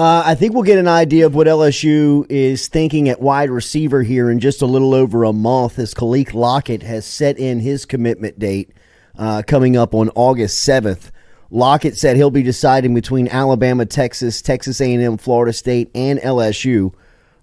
I think we'll get an idea of what LSU is thinking at wide receiver here in just a little over a month, as Khalil Lockett has set in his commitment date coming up on August 7th. Lockett said he'll be deciding between Alabama, Texas, Texas A&M, Florida State, and LSU.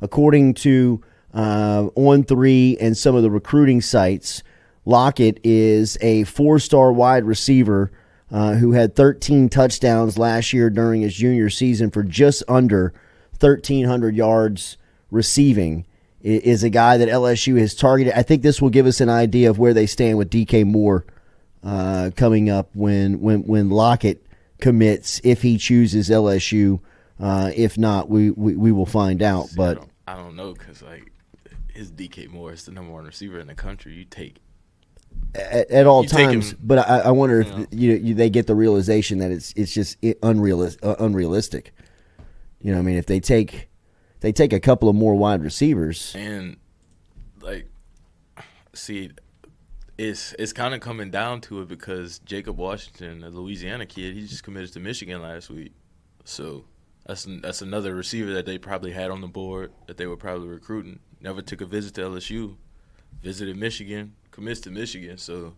According to On3 and some of the recruiting sites, Lockett is a 4-star wide receiver who had 13 touchdowns last year during his junior season for just under 1,300 yards receiving. Is a guy that LSU has targeted. I think this will give us an idea of where they stand with DK Moore coming up when Lockett commits, if he chooses LSU. If not, we will find out. But I don't know, because his DK Moore is the number 1 receiver in the country. You take at all times, but I wonder if they get the realization that it's just unrealistic. You know, I mean, if they take a couple of more wide receivers, and it's kind of coming down to it, because Jacob Washington, a Louisiana kid, he just committed to Michigan last week, so that's another receiver that they probably had on the board that they were probably recruiting. Never took a visit to LSU, visited Michigan, commits to Michigan, so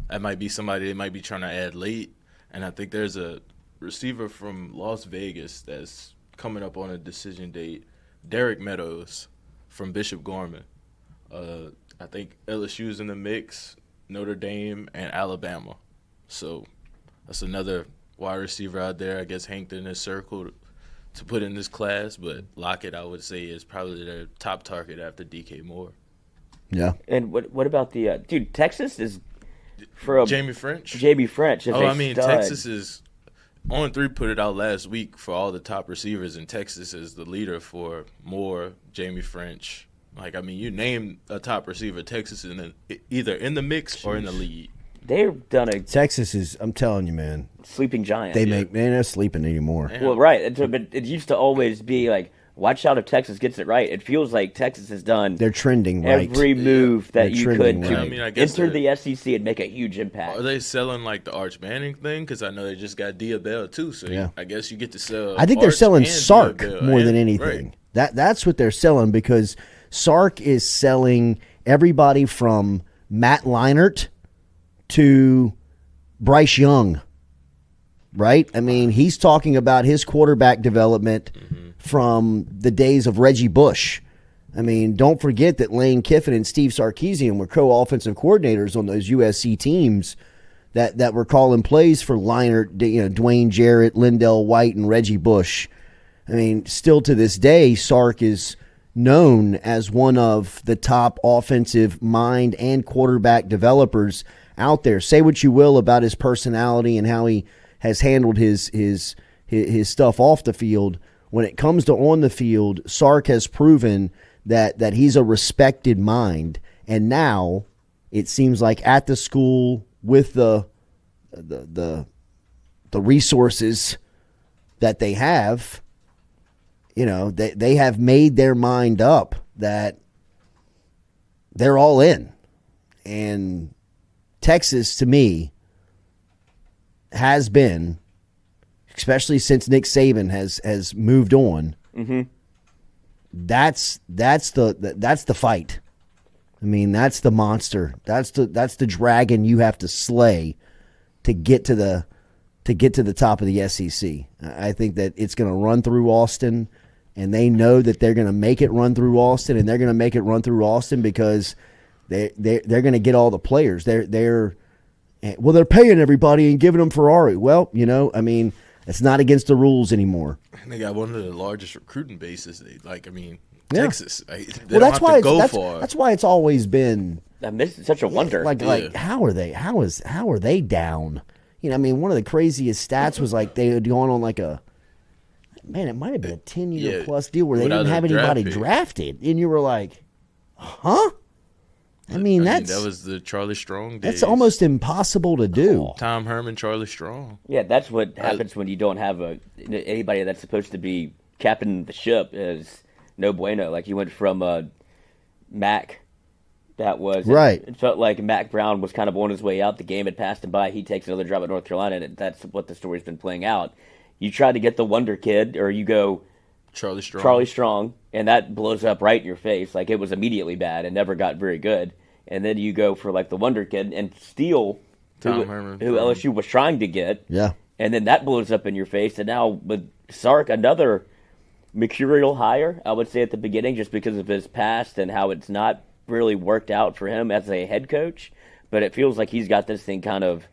that might be somebody they might be trying to add late. And I think there's a receiver from Las Vegas that's coming up on a decision date, Derek Meadows from Bishop Gorman. I think LSU's in the mix, Notre Dame, and Alabama. So that's another wide receiver out there. I guess Hankton is circled to put in this class, but Lockett, I would say, is probably their top target after DK Moore. Yeah. And what about the dude? Texas is for Jamie French. JB French. Texas is On3 put it out last week for all the top receivers, and Texas is the leader for Moore, Jamie French. You name a top receiver, Texas is either in the mix or in the lead. They've done a Texas is. I'm telling you, man. Sleeping giant. They're not sleeping anymore. Yeah. Well, right. But it used to always be watch out if Texas gets it right. It feels like Texas has done. They're trending right. Every move that you could to right. enter the SEC and make a huge impact. Are they selling the Arch Manning thing? Because I know they just got Diabella too. So yeah. I guess you get to sell. I think they're selling Sark Diabella more than anything. Right. That's what they're selling, because Sark is selling everybody from Matt Leinart to Bryce Young, right? I mean, he's talking about his quarterback development from the days of Reggie Bush. I mean, don't forget that Lane Kiffin and Steve Sarkisian were co-offensive coordinators on those USC teams that were calling plays for Leinart, Dwayne Jarrett, Lindell White, and Reggie Bush. I mean, still to this day, Sark is known as one of the top offensive mind and quarterback developers out there. Say what you will about his personality and how he has handled his stuff off the field. When it comes to on the field, Sark has proven that he's a respected mind. And now it seems like at the school with the resources that they have, they have made their mind up that they're all in. And Texas, to me, has been, especially since Nick Saban has moved on. Mm-hmm. That's the fight. I mean, that's the monster. That's the dragon you have to slay to get to the top of the SEC. I think that it's going to run through Austin, and they know that they're going to make it run through Austin, and they're going to make it run through Austin because they're going to get all the players. They're paying everybody and giving them Ferrari. Well, I mean, it's not against the rules anymore. And they got one of the largest recruiting bases. Texas. That's why it's always been. It's such a wonder. How are they down? I mean, one of the craziest stats was they had gone on it might have been a 10-year plus deal where they didn't have anybody drafted, and you were like, huh? I mean, that was the Charlie Strong days. That's almost impossible to do. Tom Herman, Charlie Strong. Yeah, that's what happens when you don't have anybody that's supposed to be captain the ship is no bueno. You went from Mac, that was right. It felt like Mac Brown was kind of on his way out. The game had passed him by. He takes another job at North Carolina, and that's what the story's been playing out. You try to get the wonder kid, or you go Charlie Strong. And that blows up right in your face. Like, it was immediately bad and never got very good. And then you go for, like, the wonder kid and Steele, who LSU was trying to get. Yeah. And then that blows up in your face. And now with Sark, another mercurial hire, I would say, at the beginning, just because of his past and how it's not really worked out for him as a head coach. But it feels like he's got this thing kind of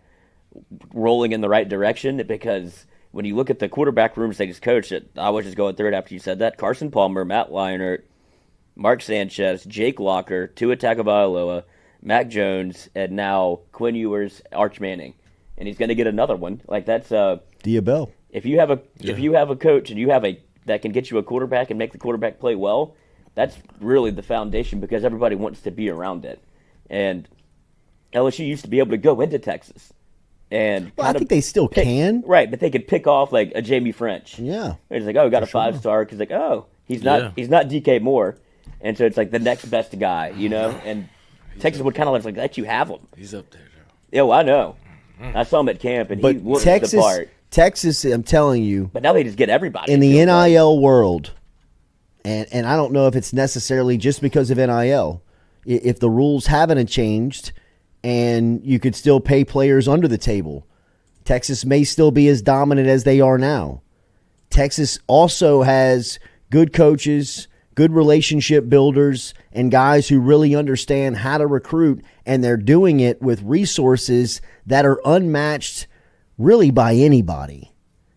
rolling in the right direction, because when you look at the quarterback rooms they just coached, I was just going through it after you said that. Carson Palmer, Matt Leinart, Mark Sanchez, Jake Locker, Tua Tagovailoa, Mac Jones, and now Quinn Ewers, Arch Manning. And he's going to get another one. Like, that's Diabell. If you have a coach and you have that can get you a quarterback and make the quarterback play well, that's really the foundation, because everybody wants to be around it. And LSU used to be able to go into Texas. And I think they still can. Right, but they could pick off like a Jamie French. Yeah. It's like, oh, we got a 5-star. Because like, oh, he's not DK Moore. And so it's like the next best guy, you know? And Texas would kind of like let you have him. He's up there, Joe. Yeah, well, I know. I saw him at camp, and he looked the part. Texas, I'm telling you. But now they just get everybody. In the NIL world, and I don't know if it's necessarily just because of NIL, if the rules haven't changed and you could still pay players under the table, Texas may still be as dominant as they are now. Texas also has good coaches, good relationship builders, and guys who really understand how to recruit, and they're doing it with resources that are unmatched really by anybody.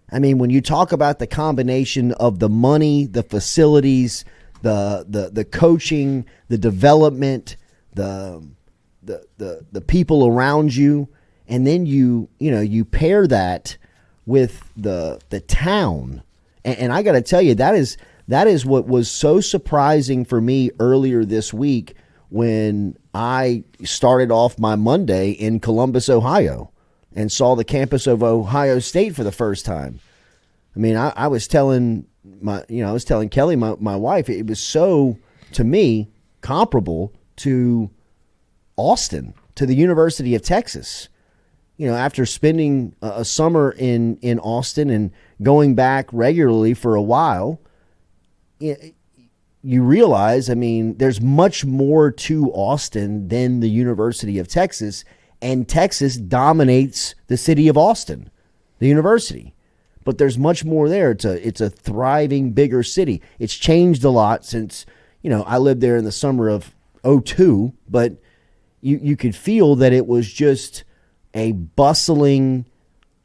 I mean, when you talk about the combination of the money, the facilities, the coaching, the development, the people around you, and then you pair that with the town, and I got to tell you, that is what was so surprising for me earlier this week when I started off my Monday in Columbus, Ohio, and saw the campus of Ohio State for the first time. I mean, I was telling Kelly, my wife, it was so, to me, comparable to Austin, to the University of Texas. You know, after spending a summer in Austin and going back regularly for a while, you realize, I mean, there's much more to Austin than the University of Texas, and Texas dominates the city of Austin, the university. But there's much more there. It's a thriving, bigger city. It's changed a lot since, I lived there in the summer of 2002, but you could feel that it was just a bustling,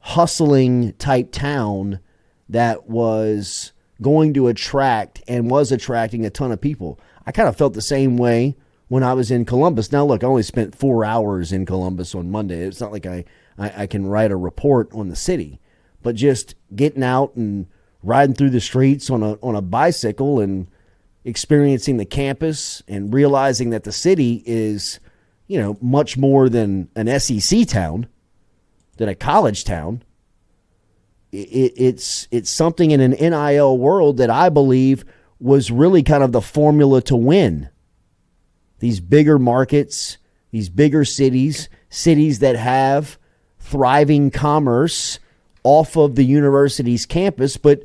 hustling type town that was going to attract and was attracting a ton of people. I kind of felt the same way when I was in Columbus. Now, look, I only spent 4 hours in Columbus on Monday. It's not like I can write a report on the city, but just getting out and riding through the streets on a bicycle and experiencing the campus and realizing that the city is, much more than an SEC town, than a college town. It's something in an NIL world that I believe was really kind of the formula to win. These bigger markets, these bigger cities that have thriving commerce off of the university's campus, but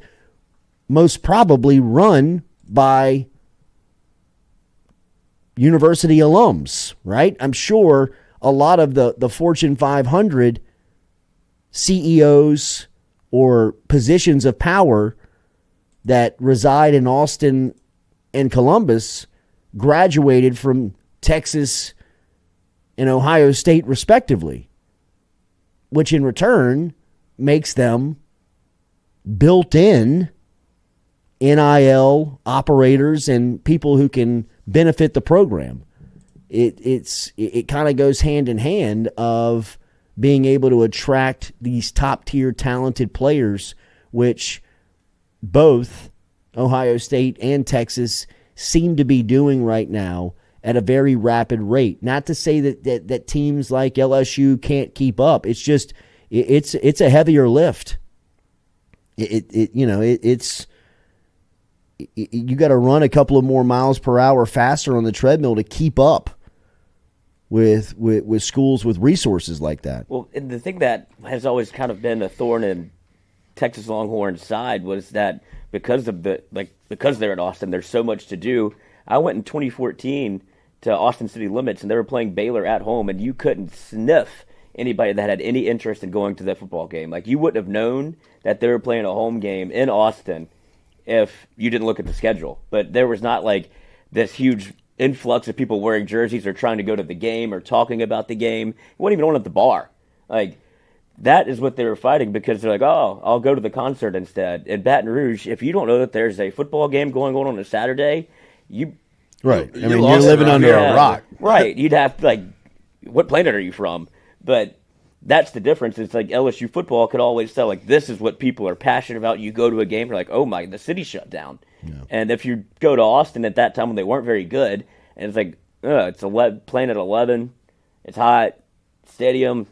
most probably run by university alums, right? I'm sure a lot of the Fortune 500 CEOs or positions of power that reside in Austin and Columbus graduated from Texas and Ohio State respectively, which in return makes them built-in NIL operators and people who can benefit the program. It kind of goes hand in hand of being able to attract these top-tier talented players, which both Ohio State and Texas seem to be doing right now at a very rapid rate. Not to say that teams like LSU can't keep up. It's just it's a heavier lift. You got to run a couple of more miles per hour faster on the treadmill to keep up with schools with resources like that. Well, and the thing that has always kind of been a thorn in Texas Longhorns' side was that because they're in Austin. There's so much to do. I went in 2014 to Austin City Limits, and they were playing Baylor at home, and you couldn't sniff anybody that had any interest in going to that football game. Like, you wouldn't have known that they were playing a home game in Austin if you didn't look at the schedule. But there was not like this huge influx of people wearing jerseys or trying to go to the game or talking about the game. You weren't even on at the bar. Like, that is what they were fighting, because they're like, oh, I'll go to the concert instead. In Baton Rouge, if you don't know that there's a football game going on a Saturday, right. I mean, you're living under a rock. Right. You'd have to, like, what planet are you from? But that's the difference. It's like LSU football could always tell, like, this is what people are passionate about. You go to a game, you're like, oh my, the city shut down. Yeah. And if you go to Austin at that time when they weren't very good, and it's like, it's playing at 11, it's hot, stadium,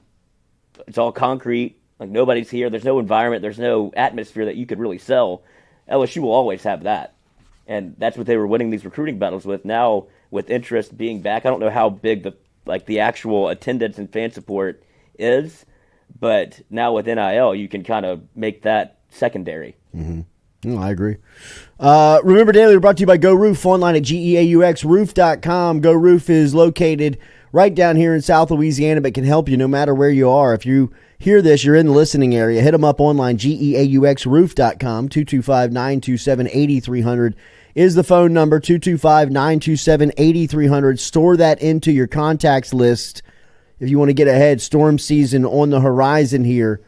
it's all concrete, like nobody's here, there's no environment, there's no atmosphere that you could really sell. LSU will always have that. And that's what they were winning these recruiting battles with. Now, with interest being back, I don't know how big the actual attendance and fan support is, but now with NIL, you can kind of make that secondary. Mm-hmm. No, I agree. Remember Daily, we're brought to you by Go Roof, online at GEAUXroof.com. Go Roof is located right down here in South Louisiana, but can help you no matter where you are. If you hear this, you're in the listening area, hit them up online, GEAUXroof.com. 225-927-8300 is the phone number, 225-927-8300. Store that into your contacts list if you want to get ahead. Storm season on the horizon here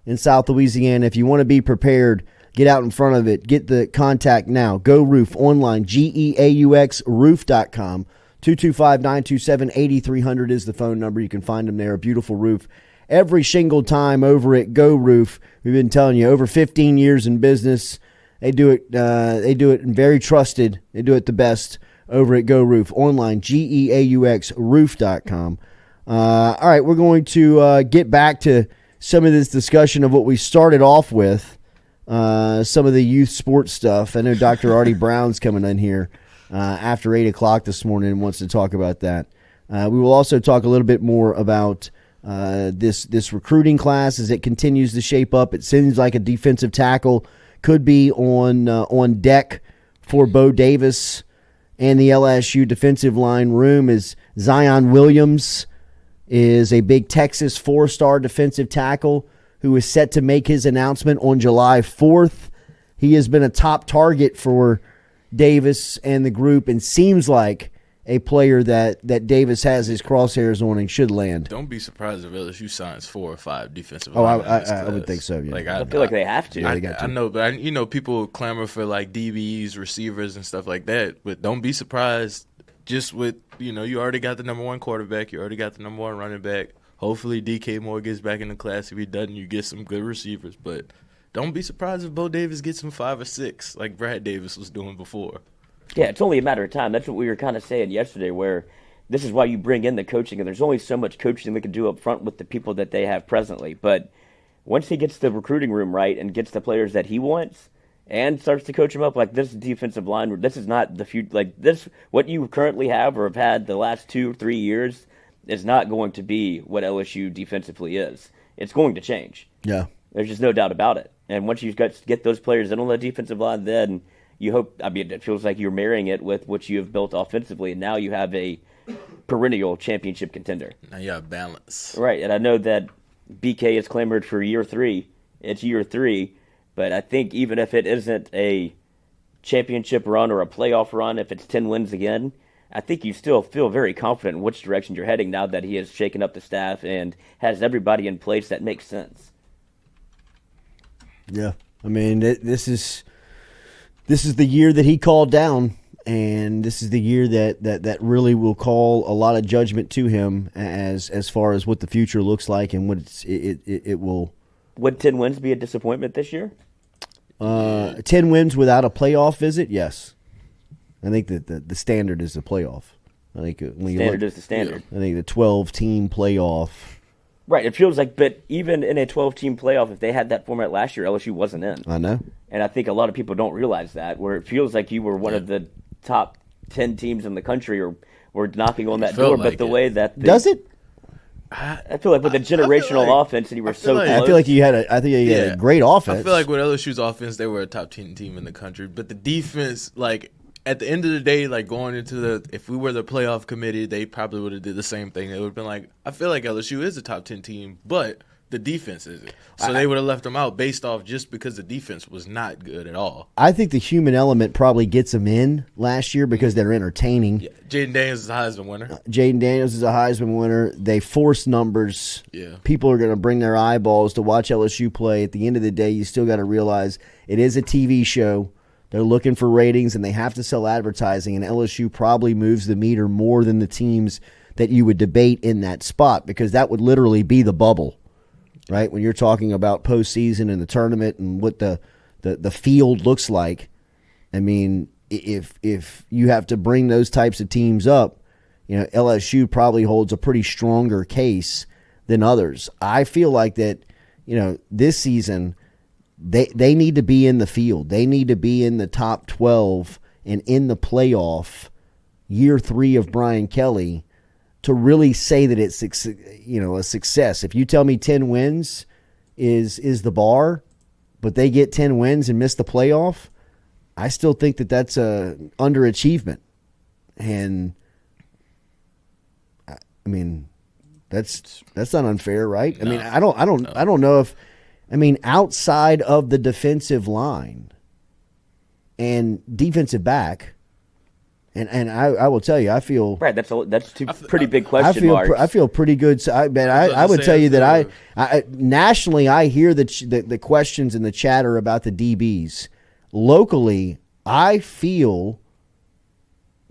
in South Louisiana. If you want to be prepared, get out in front of it. Get the contact now. Go Roof online, GEAUXroof.com. 225-927-8300 is the phone number. You can find them there. A beautiful roof every single time over at Go Roof. We've been telling you, over 15 years in business. They do it very trusted. They do it the best over at Go Roof online, GEAUXroof.com. All right, we're going to get back to some of this discussion of what we started off with. Some of the youth sports stuff. I know Dr. Artie Brown's coming in here after 8 o'clock this morning and wants to talk about that. We will also talk a little bit more about this recruiting class as it continues to shape up. It seems like a defensive tackle could be on deck for Bo Davis and the LSU defensive line room. As Zion Williams is a big Texas 4-star defensive tackle who is set to make his announcement on July 4th. He has been a top target for Davis and the group and seems like a player that Davis has his crosshairs on and should land. Don't be surprised if LSU signs 4 or 5 defensive linemen. I would think so, yeah. Like, I feel like they have to. Yeah, I know, but people clamor for like DBs, receivers, and stuff like that. But don't be surprised just with, you already got the number 1 quarterback. You already got the number 1 running back. Hopefully DK Moore gets back in the class. If he doesn't, you get some good receivers. But don't be surprised if Bo Davis gets some 5 or 6 like Brad Davis was doing before. Yeah, it's only a matter of time. That's what we were kind of saying yesterday, where this is why you bring in the coaching, and there's only so much coaching they can do up front with the people that they have presently. But once he gets the recruiting room right and gets the players that he wants and starts to coach them up, like this defensive line, this is not the future. Like this, what you currently have or have had the last 2 or 3 years is not going to be what LSU defensively is. It's going to change. Yeah. There's just no doubt about it. And once you get those players in on the defensive line, then you hope, it feels like you're marrying it with what you have built offensively, and now you have a perennial championship contender. Now you have balance. Right, and I know that BK has clamored for year 3. It's year 3, but I think even if it isn't a championship run or a playoff run, if it's 10 wins again, I think you still feel very confident in which direction you're heading now that he has shaken up the staff and has everybody in place that makes sense. Yeah, this is the year that he called down, and this is the year that really will call a lot of judgment to him as far as what the future looks like and what it will. Would 10 wins be a disappointment this year? 10 wins without a playoff visit, yes. I think that the standard is the playoff. I think standard is the standard. I think the 12-team playoff. Right, it feels like, but even in a 12-team playoff, if they had that format last year, LSU wasn't in. I know. And I think a lot of people don't realize that, where it feels like you were one of the top 10 teams in the country or were knocking on that door. But the way that... Does it? I feel like with a generational offense, and you were so close. I feel like you had a great offense. I feel like with LSU's offense, they were a top 10 team in the country. But the defense, like at the end of the day, like going into if we were the playoff committee, they probably would have did the same thing. They would have been like, I feel like LSU is a top 10 team, but the defense isn't. So they would have left them out based off just because the defense was not good at all. I think the human element probably gets them in last year because they're entertaining. Yeah. Jaden Daniels is a Heisman winner. Jaden Daniels is a Heisman winner. They force numbers. Yeah. People are going to bring their eyeballs to watch LSU play. At the end of the day, you still got to realize it is a TV show. They're looking for ratings, and they have to sell advertising, and LSU probably moves the meter more than the teams that you would debate in that spot because that would literally be the bubble. Right, when you're talking about postseason and the tournament and what the field looks like, I mean, if you have to bring those types of teams up, LSU probably holds a pretty stronger case than others. I feel like that, this season they need to be in the field. They need to be in the top 12 and in the playoff year 3 of Brian Kelly to really say that it's a success. If you tell me 10 wins is the bar, but they get 10 wins and miss the playoff, I still think that that's a underachievement. And I mean, that's not unfair, right? No. I mean, I don't know if outside of the defensive line and defensive back. And I will tell you, I feel right. That's two pretty big question marks. I feel pretty good. I would tell you that I nationally I hear the questions and the chatter about the DBs. Locally, I feel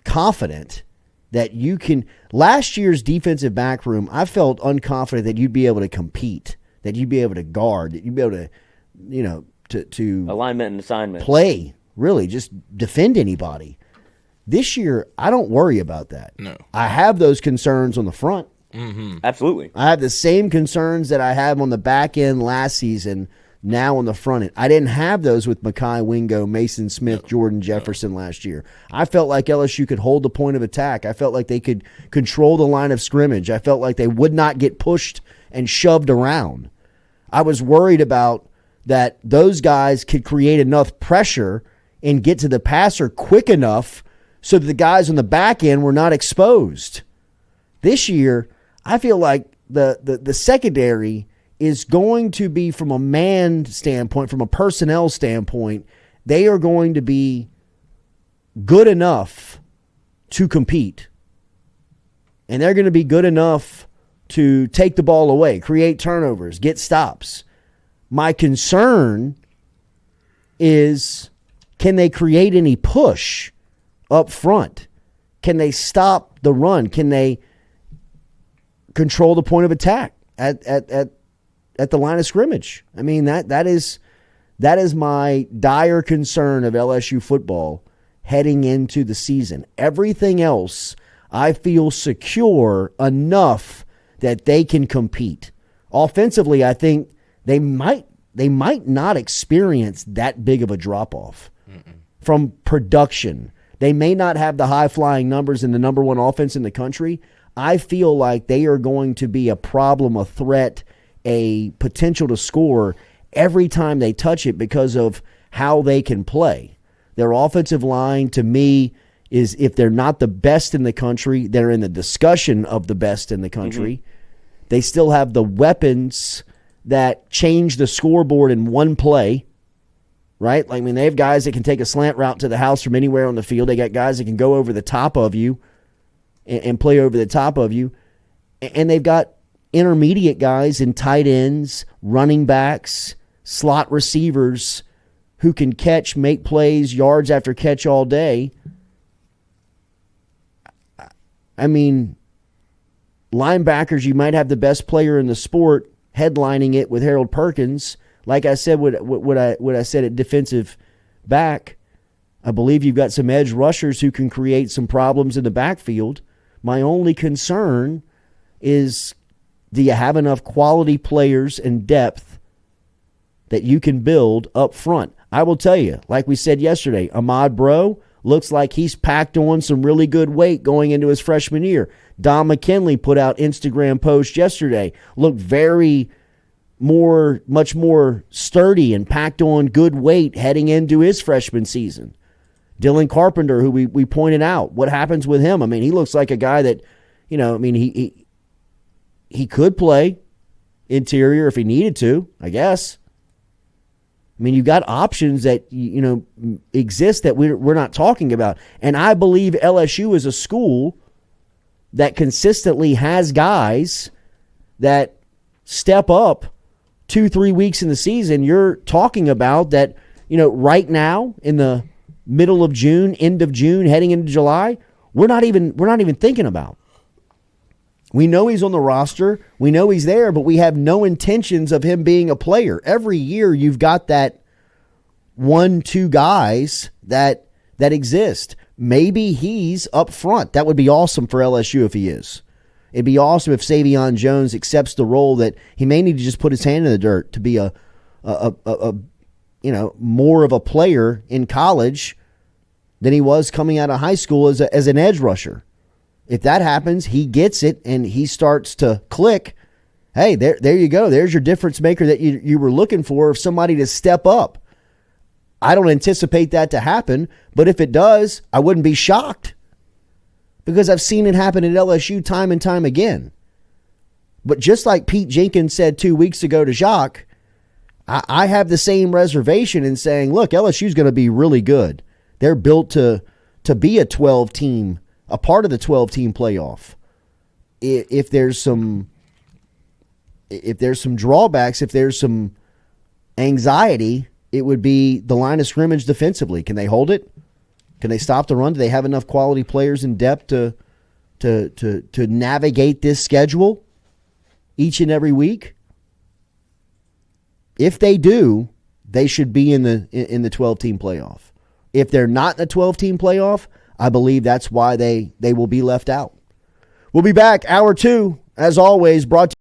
confident that you can. Last year's defensive back room, I felt unconfident that you'd be able to compete, that you'd be able to guard, that you'd be able to to alignment and assignment, play, really just defend anybody. This year, I don't worry about that. No. I have those concerns on the front. Mm-hmm. Absolutely. I have the same concerns that I had on the back end last season, now on the front end. I didn't have those with Mekhi Wingo, Mason Smith, Jordan Jefferson last year. I felt like LSU could hold the point of attack. I felt like they could control the line of scrimmage. I felt like they would not get pushed and shoved around. I was worried about that those guys could create enough pressure and get to the passer quick enough so that the guys on the back end were not exposed. This year, I feel like the secondary is going to be, from a man standpoint, from a personnel standpoint, they are going to be good enough to compete. And they're going to be good enough to take the ball away, create turnovers, get stops. My concern is, can they create any push up front? Can they stop the run? Can they control the point of attack at the line of scrimmage? I mean, that is my dire concern of LSU football heading into the season. Everything else, I feel secure enough that they can compete. Offensively, I think they might not experience that big of a drop-off from production. They may not have the high-flying numbers and the number one offense in the country. I feel like they are going to be a problem, a threat, a potential to score every time they touch it because of how they can play. Their offensive line, to me, is, if they're not the best in the country, they're in the discussion of the best in the country. Mm-hmm. They still have the weapons that change the scoreboard in one play. Right? Like, I mean, they have guys that can take a slant route to the house from anywhere on the field. They got guys that can go over the top of you and play over the top of you. And they've got intermediate guys and tight ends, running backs, slot receivers who can catch, make plays, yards after catch all day. I mean, linebackers, you might have the best player in the sport headlining it with Harold Perkins. Like I said, what I said at defensive back, I believe you've got some edge rushers who can create some problems in the backfield. My only concern is, do you have enough quality players and depth that you can build up front? I will tell you, like we said yesterday, Ahmad Bro, looks like he's packed on some really good weight going into his freshman year. Don McKinley put out Instagram post yesterday. Looked much more sturdy and packed on good weight heading into his freshman season. Dylan Carpenter, who we pointed out, what happens with him? I mean, he looks like a guy that, he could play interior if he needed to, I guess. I mean, you've got options that, exist that we're not talking about. And I believe LSU is a school that consistently has guys that step up 2-3 weeks in the season. You're talking about that, right now in the middle of June, end of June, heading into July, we're not even thinking about. We know he's on the roster. We know he's there, but we have no intentions of him being a player. Every year you've got that 1-2 guys that exist. Maybe he's up front. That would be awesome for LSU if he is. It'd be awesome if Savion Jones accepts the role that he may need to just put his hand in the dirt to be a more of a player in college than he was coming out of high school as an edge rusher. If that happens, he gets it and he starts to click. Hey, there you go. There's your difference maker that you were looking for, somebody to step up. I don't anticipate that to happen, but if it does, I wouldn't be shocked because I've seen it happen at LSU time and time again. But just like Pete Jenkins said 2 weeks ago to Jacques, I have the same reservation in saying, look, LSU's going to be really good. They're built to be a 12-team, a part of the 12-team playoff. If there's some drawbacks, if there's some anxiety, it would be the line of scrimmage defensively. Can they hold it? Can they stop the run? Do they have enough quality players in depth to navigate this schedule each and every week? If they do, they should be in the 12-team playoff. If they're not in the 12-team playoff, I believe that's why they will be left out. We'll be back, hour 2, as always, brought to